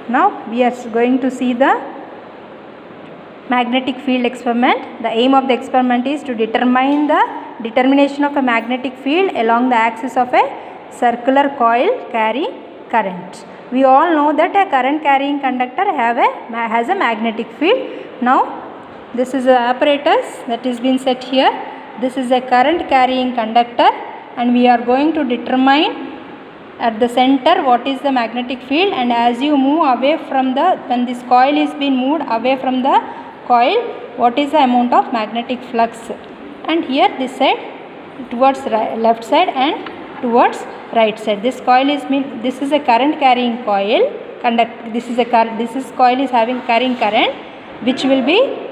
Now we are going to see the magnetic field experiment. The aim of the experiment is to determine the determination of a magnetic field along the axis of a circular coil carrying current. We all know that a current carrying conductor has a magnetic field. Now this is the apparatus that is being set here. This is a current carrying conductor, and we are going to determine at the center what is the magnetic field, and as you move away from when this coil is being moved away from the coil, what is the amount of magnetic flux. And here this side towards left side and towards right side. This coil is this is a current carrying coil. This coil is carrying current, which will be,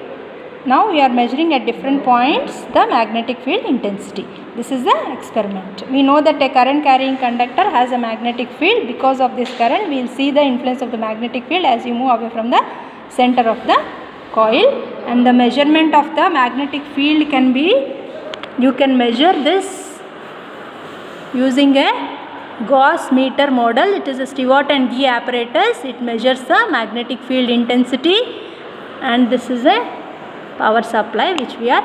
now we are measuring at different points the magnetic field intensity. This is the experiment. We know that a current carrying conductor has a magnetic field. Because of this current, we will see the influence of the magnetic field as you move away from the center of the coil. And the measurement of the magnetic field can be, you can measure this using a Gauss meter model. It is a Stewart and Gee apparatus. It measures the magnetic field intensity, and this is a power supply which we are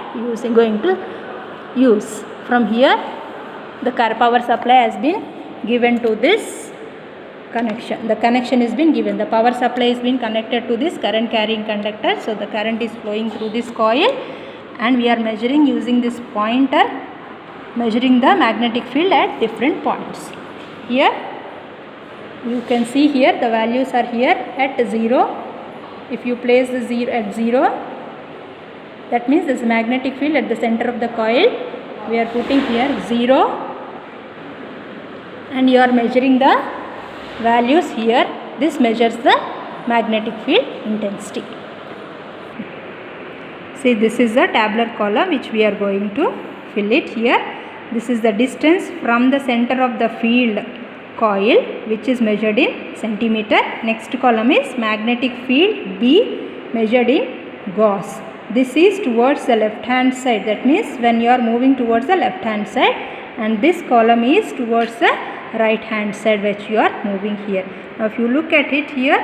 going to use. From here the power supply has been given to this connection. The connection has been given. The power supply is been connected to this current carrying conductor. So the current is flowing through this coil, and we are measuring using this pointer, measuring the magnetic field at different points. Here you can see here the values are here at 0. If you place the 0 at 0, that means this magnetic field at the center of the coil. We are putting here 0, and you are measuring the values here. This measures the magnetic field intensity. See, this is the tabular column which we are going to fill it here. This is the distance from the center of the field coil, which is measured in centimeter. Next column is magnetic field B, measured in Gauss. This is towards the left hand side. That means when you are moving towards the left hand side, and this column is towards the right hand side which you are moving here. Now if you look at it here,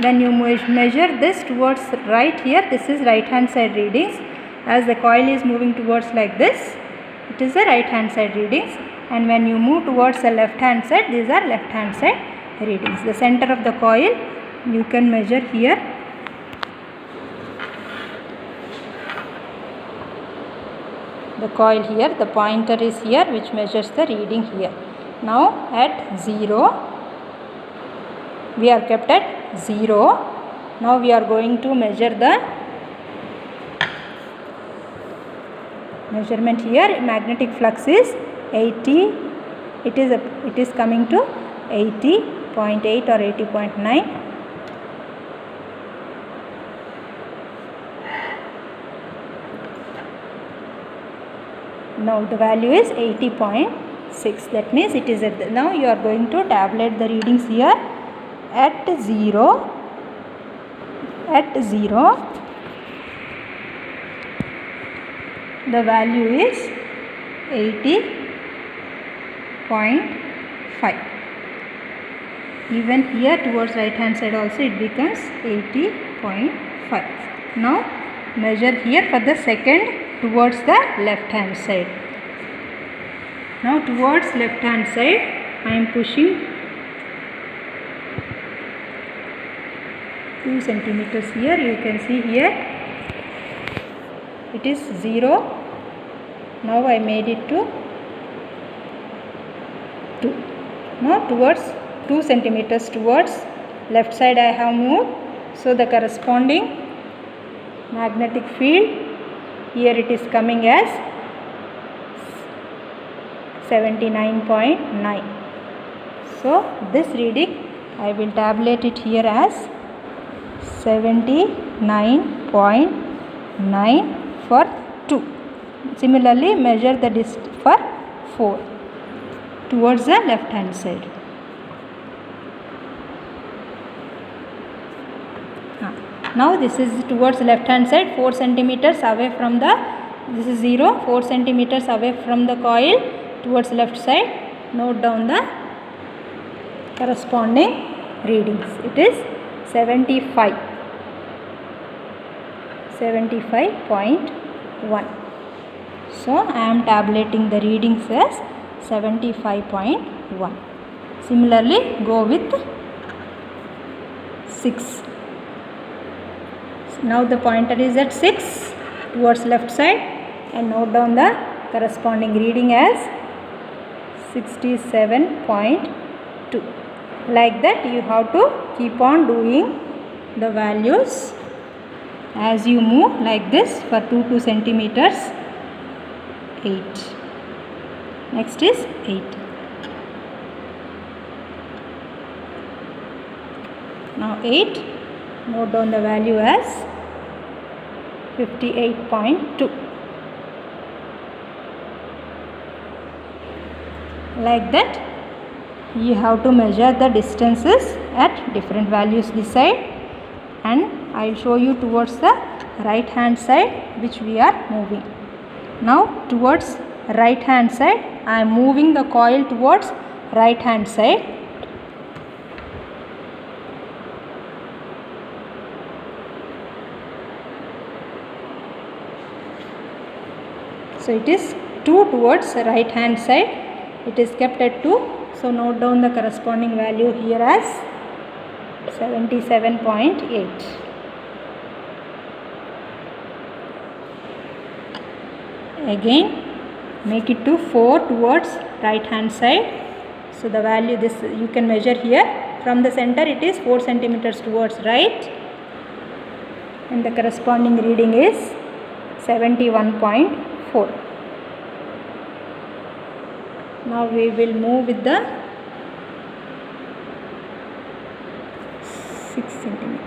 when you measure this towards right here, this is right hand side readings. As the coil is moving towards like this, it is the right hand side readings, and when you move towards the left hand side, these are left hand side readings. The center of the coil you can measure here. The coil here, the pointer is here which measures the reading here. Now at 0, we are kept at 0. Now we are going to measure the measurement here. Magnetic flux is 80. It is coming to 80.8 or 80.9. Now the value is 80.6. That means it is at now you are going to tabulate the readings here at 0. At 0, the value is 80.5. Even here towards right hand side also it becomes 80.5. Now measure here for the second towards the left hand side. Now towards left hand side I am pushing 2 centimeters here. You can see here it is 0. Now I made it to 2. Now towards 2 centimeters towards left side I have moved. So the corresponding magnetic field here it is coming as 79.9. So this reading I will tabulate it here as 79.9 for 2. Similarly measure the distance for 4 towards the left hand side. Now this is towards left hand side, 4 centimeters away from the, this is 0, 4 centimeters away from the coil towards left side. Note down the corresponding readings. It is 75.1. So I am tabulating the readings as 75.1. Similarly, go with 6. So now the pointer is at 6 towards left side, and note down the corresponding reading as 67.2. Like that you have to keep on doing the values as you move like this. For 2 centimeters, 8. Next is 8. Now 8, note down the value as 58.2. Like that you have to measure the distances at different values this side, and I will show you towards the right hand side which we are moving. Now towards right hand side, I am moving the coil towards right hand side. So it is 2 towards right hand side. It is kept at 2. So note down the corresponding value here as 77.8. Again make it to 4 towards right hand side. So the value this you can measure here from the center. It is 4 centimeters towards right, and the corresponding reading is 71.4. Now we will move with the 6 centimeters.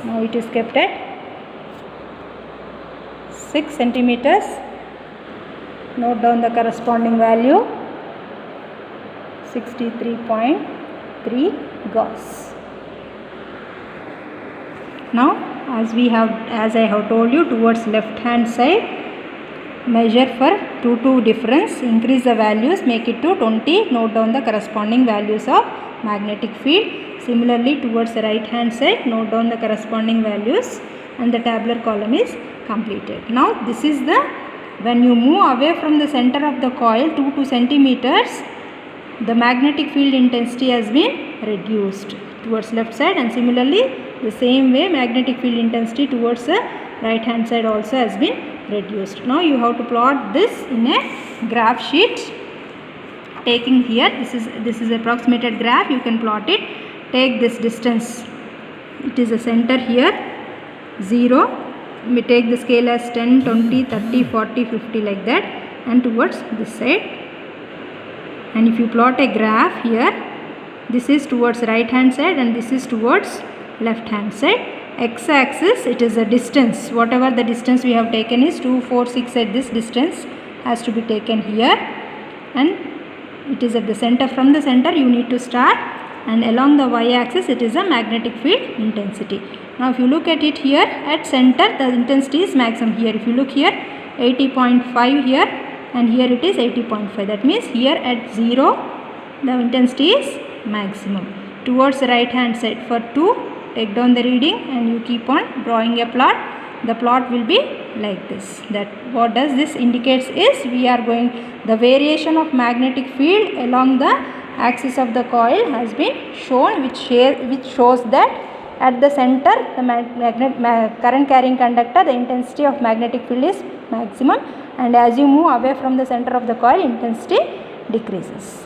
Now it is kept at 6 centimeters. Note down the corresponding value 63.3 Gauss. Now as I have told you, towards left hand side, measure for 2 difference, increase the values, make it to 20. Note down the corresponding values of magnetic field. Similarly towards the right hand side, note down the corresponding values, and the tabular column is completed. Now this is the, when you move away from the center of the coil 2 centimeters, the magnetic field intensity has been reduced towards left side, and similarly the same way magnetic field intensity towards the right hand side also has been reduced. Now you have to plot this in a graph sheet. Taking here, this is approximated graph, you can plot it. Take this distance, it is a center here, 0. We take the scale as 10, 20, 30, 40, 50 like that, and towards this side. And if you plot a graph here, this is towards right hand side and this is towards left hand side. X axis, it is a distance, whatever the distance we have taken is 2, 4, 6 at this distance has to be taken here, and it is at the center. From the center you need to start, and along the y axis it is a magnetic field intensity. Now if you look at it here, at center the intensity is maximum here. If you look here, 80.5 here, and here it is 80.5. That means here at 0 the intensity is maximum. Towards the right hand side, for 2, take down the reading and you keep on drawing a plot. The plot will be like this. That what does this indicates is, we are going, the variation of magnetic field along the axis of the coil has been shown, which shows that at the center the current carrying conductor, the intensity of magnetic field is maximum, and as you move away from the center of the coil, intensity decreases.